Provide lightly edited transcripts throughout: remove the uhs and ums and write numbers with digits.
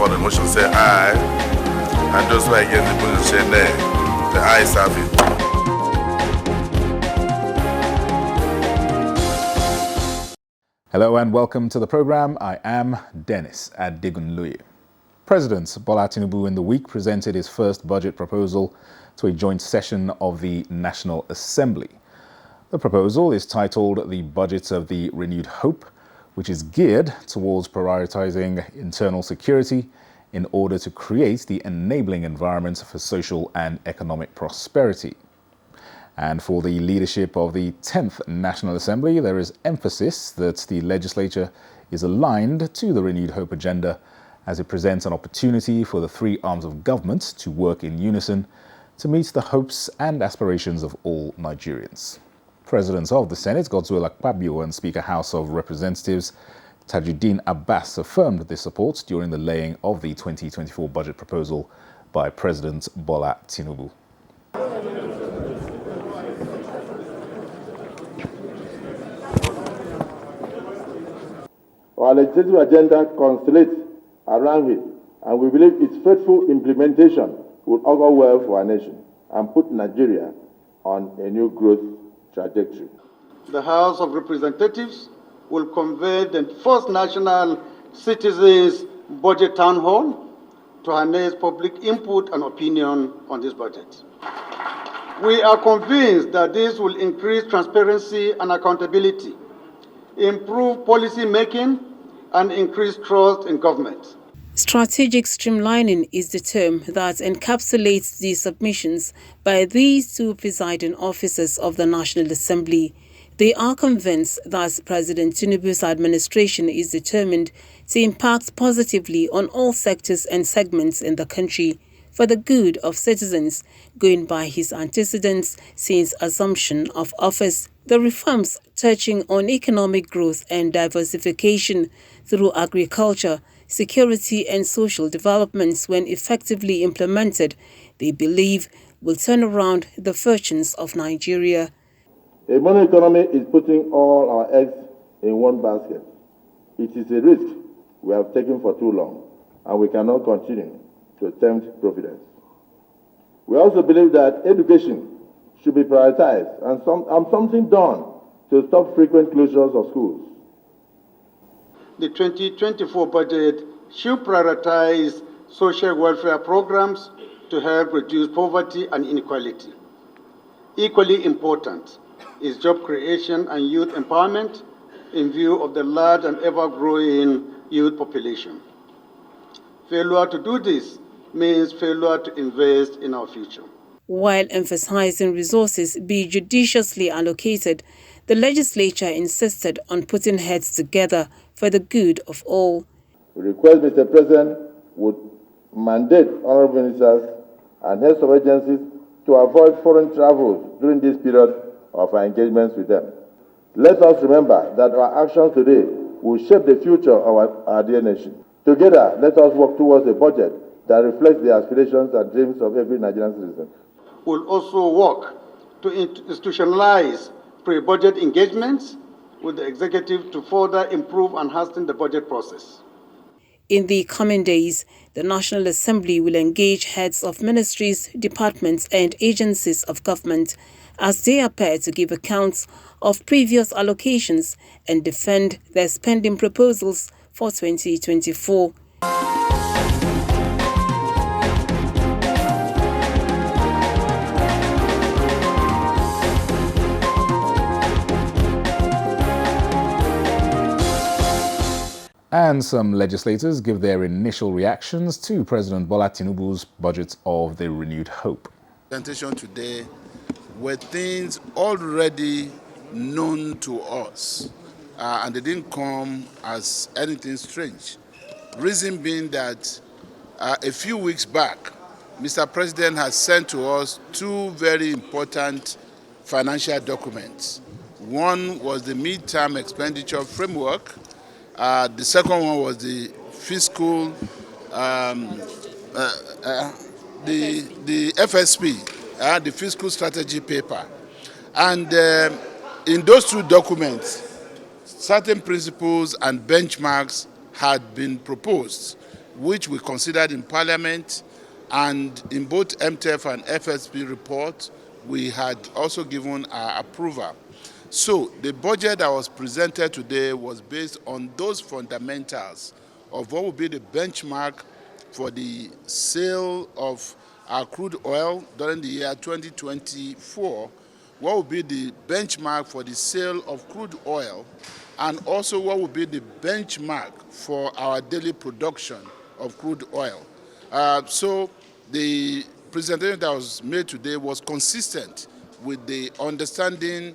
for the motion say aye, and those who are against the motion say nay. The ayes have it. Hello and welcome to the program. I am Dennis Adigunluye. President Bola Tinubu in the week presented his first budget proposal to a joint session of the National Assembly. The proposal is titled the Budget of the Renewed Hope, which is geared towards prioritizing internal security in order to create the enabling environment for social and economic prosperity. And for the leadership of the 10th National Assembly, there is emphasis that the legislature is aligned to the Renewed Hope agenda as it presents an opportunity for the three arms of government to work in unison to meet the hopes and aspirations of all Nigerians. Presidents of the Senate, Godswill Akpabio, and Speaker House of Representatives Tajuddin Abbas affirmed their support during the laying of the 2024 budget proposal by President Bola Tinubu. Our legislative agenda constellates around it, and we believe its faithful implementation will augur well for our nation and put Nigeria on a new growth trajectory. The House of Representatives will convene the first National Citizens Budget Town Hall to harness public input and opinion on this budget. We are convinced that this will increase transparency and accountability, improve policy making, and increase trust in government. Strategic streamlining is the term that encapsulates the submissions by these two presiding officers of the National Assembly. They are convinced that President Tinubu's administration is determined to impact positively on all sectors and segments in the country for the good of citizens, going by his antecedents since assumption of office. The reforms touching on economic growth and diversification through agriculture, security and social developments, when effectively implemented, they believe will turn around the fortunes of Nigeria. A money economy is putting all our eggs in one basket. It is a risk we have taken for too long, and we cannot continue to tempt providence. We also believe that education should be prioritized and something done to stop frequent closures of schools. The 2024 budget should prioritize social welfare programs to help reduce poverty and inequality. Equally important is job creation and youth empowerment in view of the large and ever-growing youth population. Failure to do this means failure to invest in our future. While emphasizing resources be judiciously allocated, the legislature insisted on putting heads together for the good of all. We request Mr. President would mandate honorable ministers and heads of agencies to avoid foreign travel during this period of our engagements with them. Let us remember that our actions today will shape the future of our dear nation. Together, let us work towards a budget that reflects the aspirations and dreams of every Nigerian citizen. We'll also work to institutionalize pre-budget engagements with the executive to further improve and hasten the budget process. In the coming days, the National Assembly will engage heads of ministries, departments and agencies of government as they appear to give accounts of previous allocations and defend their spending proposals for 2024. And some legislators give their initial reactions to President Bola Tinubu's budget of the Renewed Hope. Presentation today were things already known to us, and they didn't come as anything strange. Reason being that a few weeks back, Mr. President has sent to us two very important financial documents. One was the mid-term expenditure framework. The second one was the fiscal, the FSP, the fiscal strategy paper. And in those two documents, certain principles and benchmarks had been proposed which we considered in Parliament, and in both MTF and FSP reports, we had also given our approval. So the budget that was presented today was based on those fundamentals of what would be the benchmark for the sale of our crude oil during the year 2024, what would be the benchmark for the sale of crude oil, and also what would be the benchmark for our daily production of crude oil. So the presentation that was made today was consistent with the understanding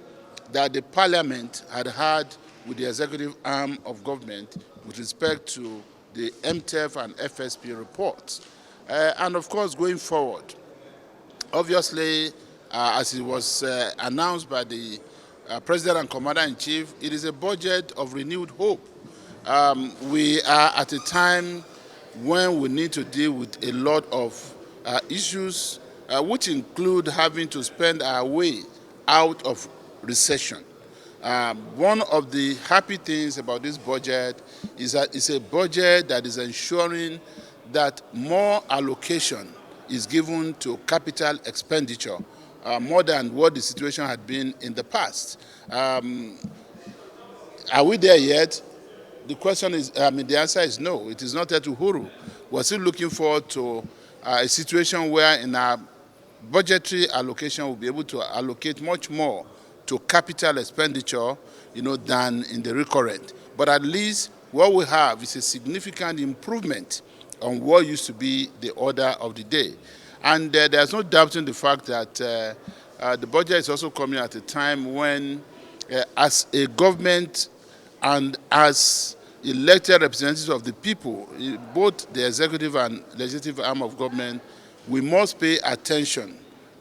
that the Parliament had with the executive arm of government with respect to the MTF and FSP reports. And of course, going forward, obviously, as it was announced by the President and Commander-in-Chief, it is a budget of renewed hope. We are at a time when we need to deal with a lot of issues, which include having to spend our way out of recession. One of the happy things about this budget is that it's a budget that is ensuring that more allocation is given to capital expenditure, more than what the situation had been in the past. Are we there yet? The question is, the answer is no. It is not yet uhuru. We're still looking forward to a situation where in our budgetary allocation we'll be able to allocate much more to capital expenditure, than in the recurrent. But at least what we have is a significant improvement on what used to be the order of the day. And there's no doubting the fact that the budget is also coming at a time when, as a government and as elected representatives of the people, both the executive and legislative arm of government, we must pay attention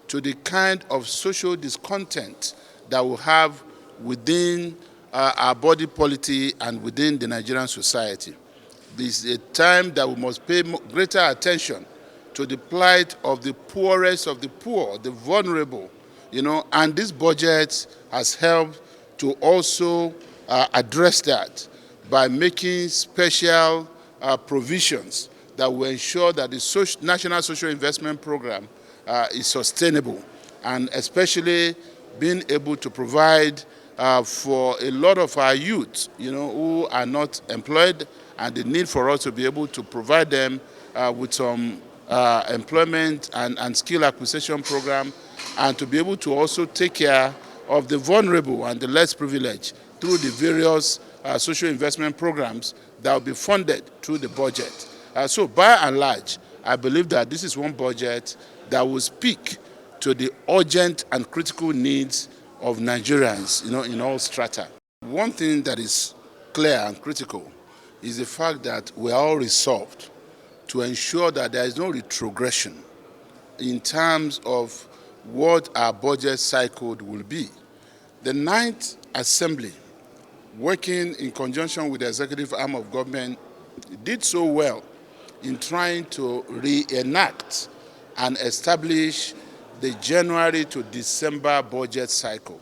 to the kind of social discontent that we have within our body polity and within the Nigerian society. This is a time that we must pay greater attention to the plight of the poorest of the poor, the vulnerable, and this budget has helped to also address that by making special provisions that will ensure that the National Social Investment Program is sustainable, and especially being able to provide for a lot of our youth, who are not employed, and the need for us to be able to provide them with some employment and skill acquisition program, and to be able to also take care of the vulnerable and the less privileged through the various social investment programs that will be funded through the budget. So by and large, I believe that this is one budget that will speak to the urgent and critical needs of Nigerians, in all strata. One thing that is clear and critical is the fact that we are all resolved to ensure that there is no retrogression in terms of what our budget cycle will be. The Ninth Assembly, working in conjunction with the executive arm of government, did so well in trying to reenact and establish the January to December budget cycle.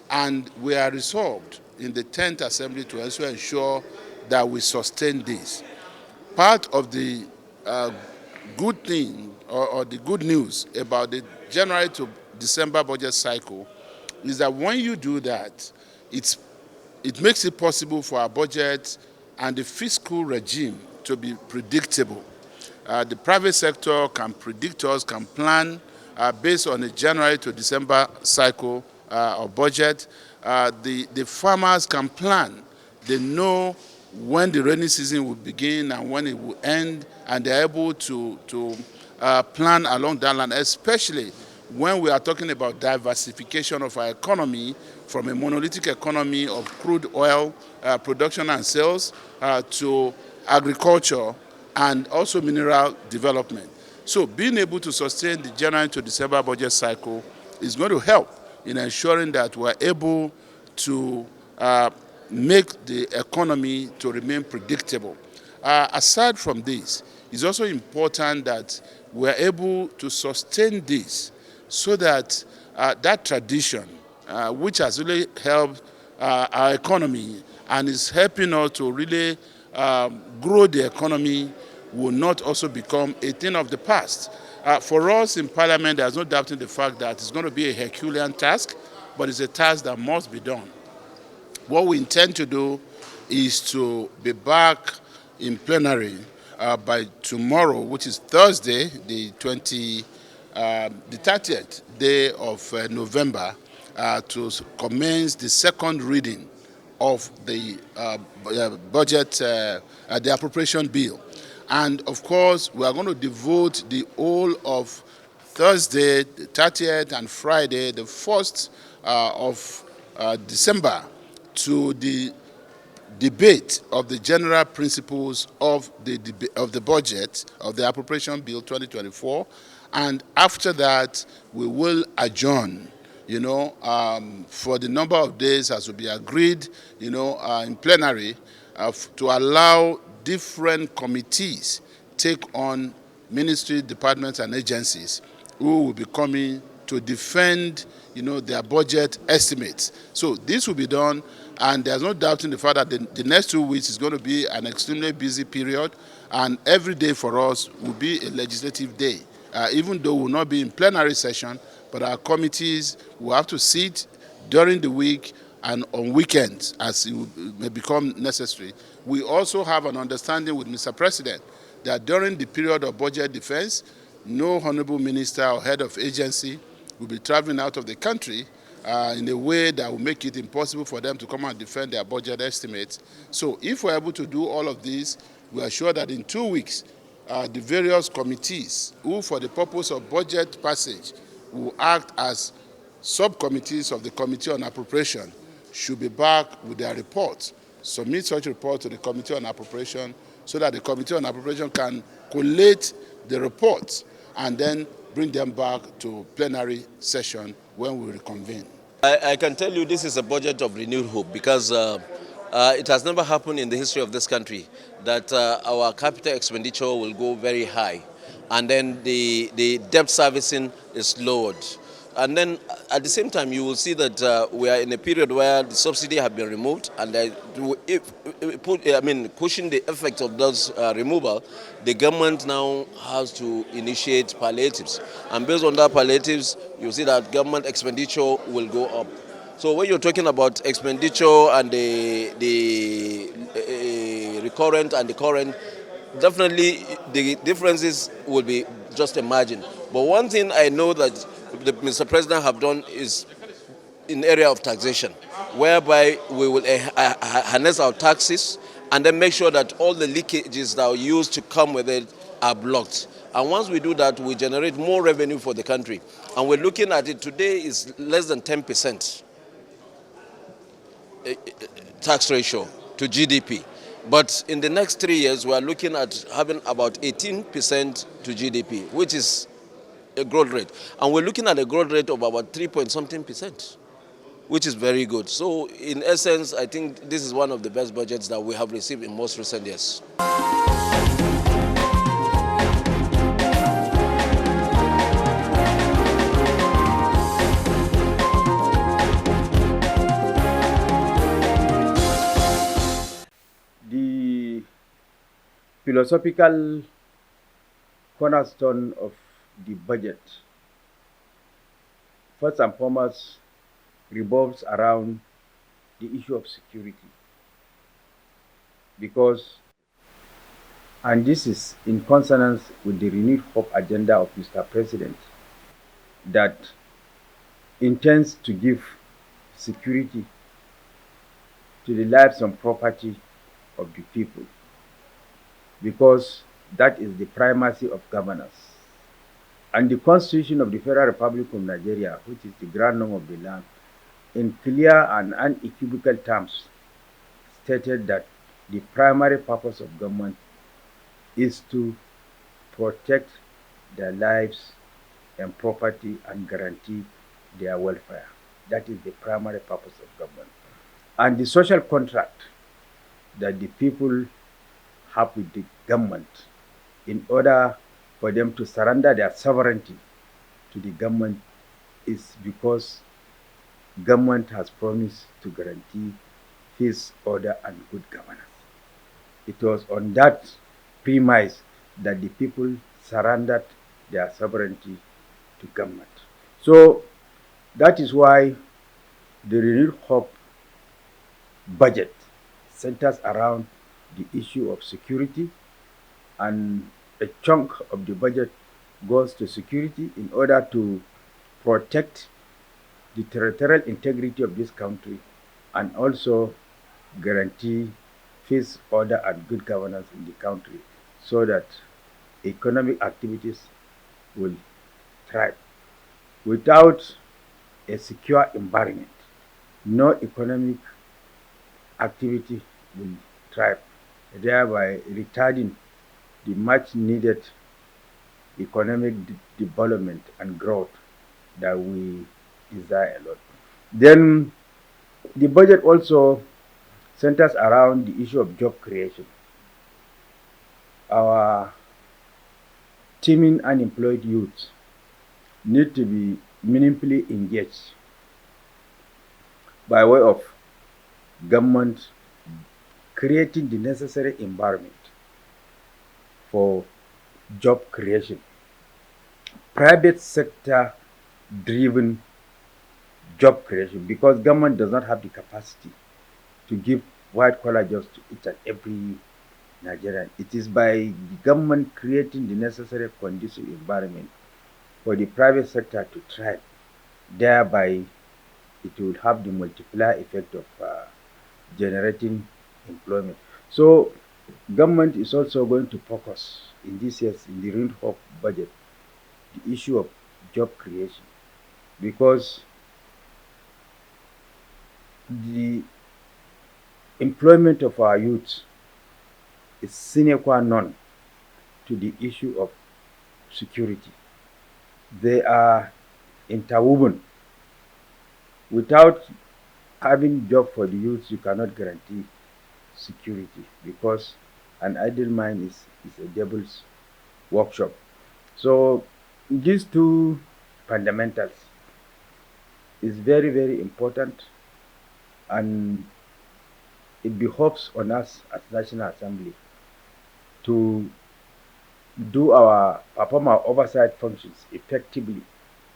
And we are resolved in the 10th Assembly to also ensure that we sustain this. Part of the good thing or the good news about the January to December budget cycle is that when you do that, it makes it possible for our budget and the fiscal regime to be predictable. The private sector can predict us, can plan based on a January to December cycle of budget. The farmers can plan. They know when the rainy season will begin and when it will end, and they're able to plan along that line, especially when we are talking about diversification of our economy from a monolithic economy of crude oil production and sales to agriculture and also mineral development. So being able to sustain the January to December budget cycle is going to help in ensuring that we're able to make the economy to remain predictable. Aside from this, it's also important that we're able to sustain this so that that tradition, which has really helped our economy and is helping us to really grow the economy, will not also become a thing of the past. For us in Parliament, there's no doubting the fact that it's going to be a Herculean task, but it's a task that must be done. What we intend to do is to be back in plenary by tomorrow, which is Thursday, the 30th day of November, to commence the second reading of the budget, the appropriation bill. And of course, we are going to devote the whole of Thursday, the 30th, and Friday, the 1st of December, to the debate of the general principles of the budget of the appropriation bill 2024, and after that we will adjourn, for the number of days as will be agreed, in plenary, to allow different committees take on ministry, departments, and agencies who will be coming to defend, their budget estimates. So this will be done, and there's no doubt in the fact that the next 2 weeks is going to be an extremely busy period, and every day for us will be a legislative day. Even though we will not be in plenary session, but our committees will have to sit during the week and on weekends as it may become necessary. We also have an understanding with Mr. President that during the period of budget defense, no honorable minister or head of agency will be traveling out of the country in a way that will make it impossible for them to come and defend their budget estimates. So if we're able to do all of this, we are sure that in 2 weeks, the various committees who, for the purpose of budget passage, will act as subcommittees of the Committee on Appropriation, should be back with their reports, submit such report to the Committee on Appropriation, so that the Committee on Appropriation can collate the reports and then bring them back to plenary session when we reconvene. I can tell you this is a budget of renewed hope, because it has never happened in the history of this country that our capital expenditure will go very high, and then the debt servicing is lowered. And then at the same time, you will see that we are in a period where the subsidy have been removed, and pushing the effect of those removal, the government now has to initiate palliatives. And based on that palliatives, you see that government expenditure will go up. So when you're talking about expenditure and the recurrent and the current, definitely the differences will be just a margin. But one thing I know that Mr. President have done is in area of taxation, whereby we will harness our taxes and then make sure that all the leakages that are used to come with it are blocked. And once we do that, we generate more revenue for the country. And we're looking at it today is less than 10% tax ratio to GDP. But in the next 3 years, we are looking at having about 18% to GDP, which is a growth rate. And we're looking at a growth rate of about 3-point-something%, which is very good. So in essence, I think this is one of the best budgets that we have received in most recent years. The philosophical cornerstone of the budget, first and foremost, revolves around the issue of security, because, and this is in consonance with the renewed hope agenda of Mr. President, that intends to give security to the lives and property of the people, because that is the primacy of governance. And the Constitution of the Federal Republic of Nigeria, which is the grand norm of the land, in clear and unequivocal terms, stated that the primary purpose of government is to protect their lives and property and guarantee their welfare. That is the primary purpose of government. And the social contract that the people have with the government, in order for them to surrender their sovereignty to the government, is because government has promised to guarantee peace, order, and good governance. It was on that premise that the people surrendered their sovereignty to government. So that is why the renewed hope budget centers around the issue of security, and a chunk of the budget goes to security in order to protect the territorial integrity of this country and also guarantee peace, order, and good governance in the country so that economic activities will thrive. Without a secure environment, no economic activity will thrive, thereby retarding the much needed economic development and growth that we desire a lot. Then the budget also centers around the issue of job creation. Our teeming unemployed youth need to be meaningfully engaged by way of government creating the necessary environment for job creation. Private sector driven job creation, because government does not have the capacity to give white collar jobs to each and every Nigerian. It is by the government creating the necessary conducive environment for the private sector to thrive. Thereby, it will have the multiplier effect of generating employment. So, government is also going to focus in this year's in the renewed hope budget the issue of job creation, because the employment of our youth is sine qua non to the issue of security. They are interwoven. Without having job for the youth, you cannot guarantee security, because an idle mind is a devil's workshop. So these two fundamentals is very, very important, and it behoves on us as National Assembly to perform our oversight functions effectively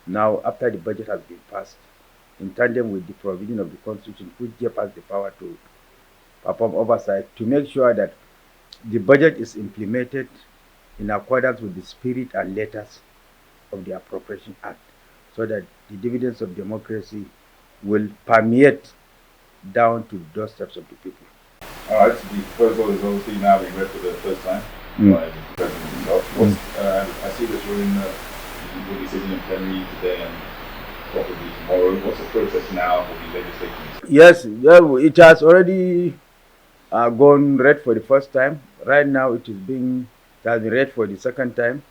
now after the budget has been passed, in tandem with the provision of the Constitution, which gives us the power to perform oversight to make sure that the budget is implemented in accordance with the spirit and letters of the Appropriation Act, so that the dividends of democracy will permeate down to the doorsteps of the people. All right, the proposal is obviously now being read for the first time by the President himself. I see this ruling will be sitting in plenary today and probably tomorrow. What's the process now with the legislation? Yes, it has already gone read for the first time. Right now, it has been read for the second time.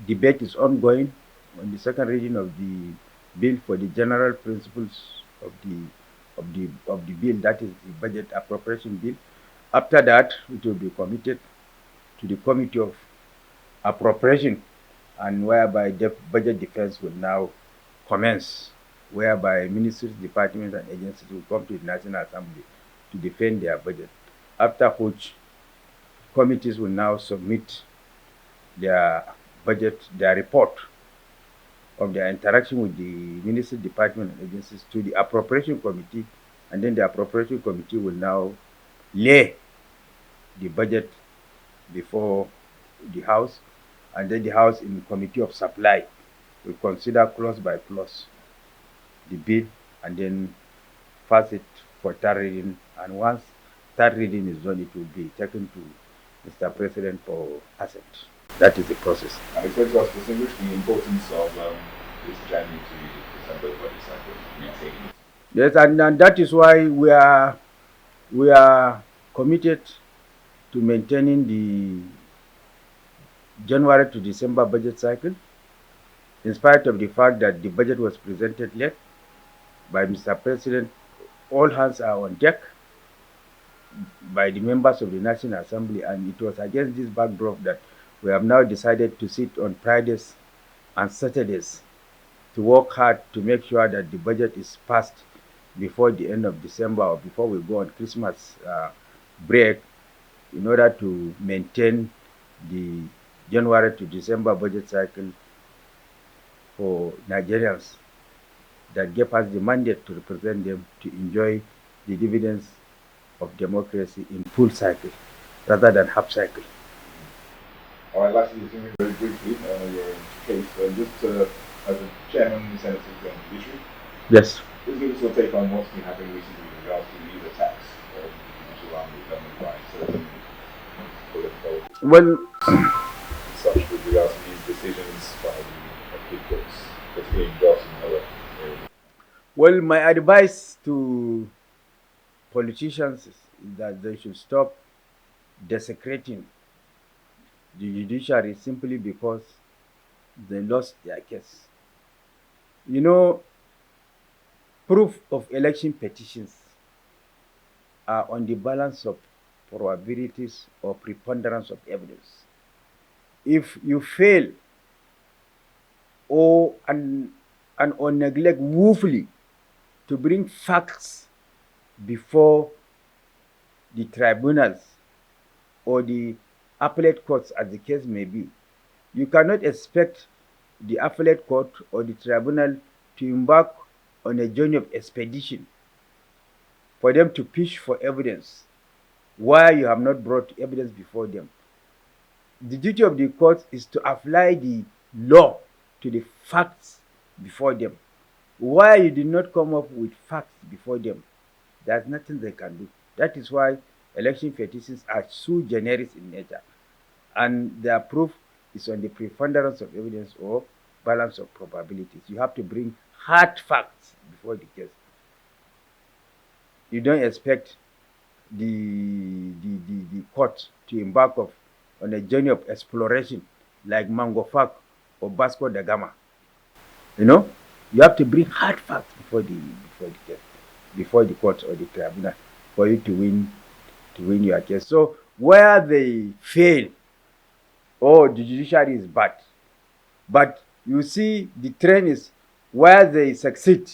Debate is ongoing on the second reading of the bill for the general principles of the bill, that is the budget appropriation bill. After that, it will be committed to the Committee of Appropriation, and whereby the budget defense will now commence, whereby ministries, departments, and agencies will come to the National Assembly to defend their budget. After which, committees will now submit their budget, their report of their interaction with the ministry, department, and agencies to the appropriation committee, and then the appropriation committee will now lay the budget before the House, and then the House in committee of supply will consider clause by clause the bill and then pass it for third reading, and once third reading is done, it will be taken to Mr. President for assent. That is the process. And it's going to distinguish the importance of this January to December budget cycle. Yes, and that is why we are committed to maintaining the January to December budget cycle, in spite of the fact that the budget was presented late by Mr. President. All hands are on deck by the members of the National Assembly, and it was against this backdrop that we have now decided to sit on Fridays and Saturdays to work hard to make sure that the budget is passed before the end of December or before we go on Christmas break, in order to maintain the January to December budget cycle for Nigerians that gave us the mandate to represent them to enjoy the dividends of democracy in full cycle rather than half cycle. All right, lastly, very briefly, your case, just as a chairman of the Senate and Judiciary, Yes. just give us your take on what's been happening recently with regards to these attacks of the judicial arm of government by certain political Well, such with regards to these decisions by the appeal courts, particularly in Jos and other areas. well, my advice to politicians is that they should stop desecrating the judiciary simply because they lost their case. You know, proof of election petitions are on the balance of probabilities or preponderance of evidence. If you fail or neglect woefully to bring facts before the tribunals or the appellate courts, as the case may be, you cannot expect the appellate court or the tribunal to embark on a journey of expedition for them to fish for evidence why you have not brought evidence before them. The duty of the court is to apply the law to the facts before them. Why you did not come up with facts before them, there's nothing they can do. That is why election petitions are so generous in nature, and their proof is on the preponderance of evidence or balance of probabilities. You have to bring hard facts before the case. You don't expect the court to embark on a journey of exploration like Mango Fak or Vasco da Gama. You know, you have to bring hard facts before the case, before the court or the tribunal for you to win your case. So where they fail, the judiciary is bad. But you see, the trend is where they succeed.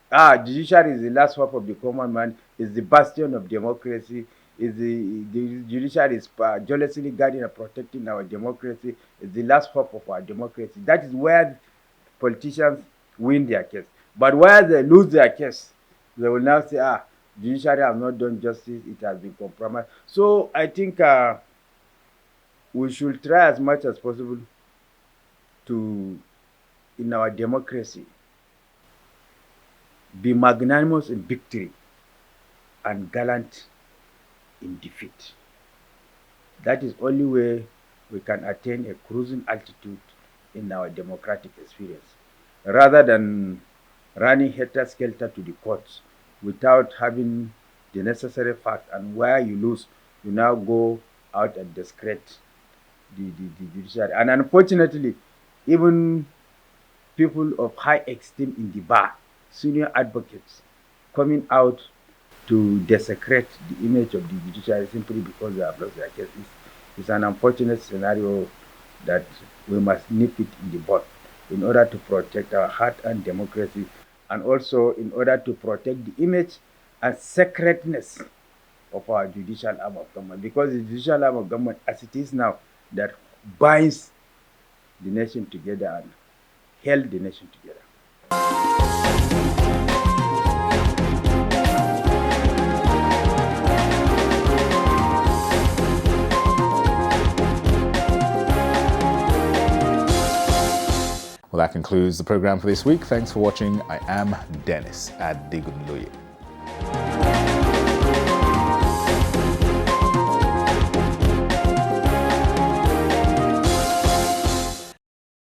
Judiciary is the last hope of the common man, is the bastion of democracy, is the judiciary is jealously guarding and protecting our democracy, is the last hope of our democracy. That is where politicians win their case. But where they lose their case, they will now say, judiciary have not done justice, it has been compromised. So I think we should try as much as possible to, in our democracy, be magnanimous in victory and gallant in defeat. That is only way we can attain a cruising altitude in our democratic experience, rather than running helter-skelter to the courts without having the necessary facts, and where you lose, you now go out and discredit the judiciary. And unfortunately, even people of high esteem in the bar, senior advocates, coming out to desecrate the image of the judiciary simply because they have lost their case is an unfortunate scenario that we must nip it in the bud in order to protect our hard-earned democracy, and also in order to protect the image and sacredness of our judicial arm of government, because the judicial arm of government, as it is now, that binds the nation together and held the nation together. Well, that concludes the program for this week. Thanks for watching. I am Dennis Adigunloye.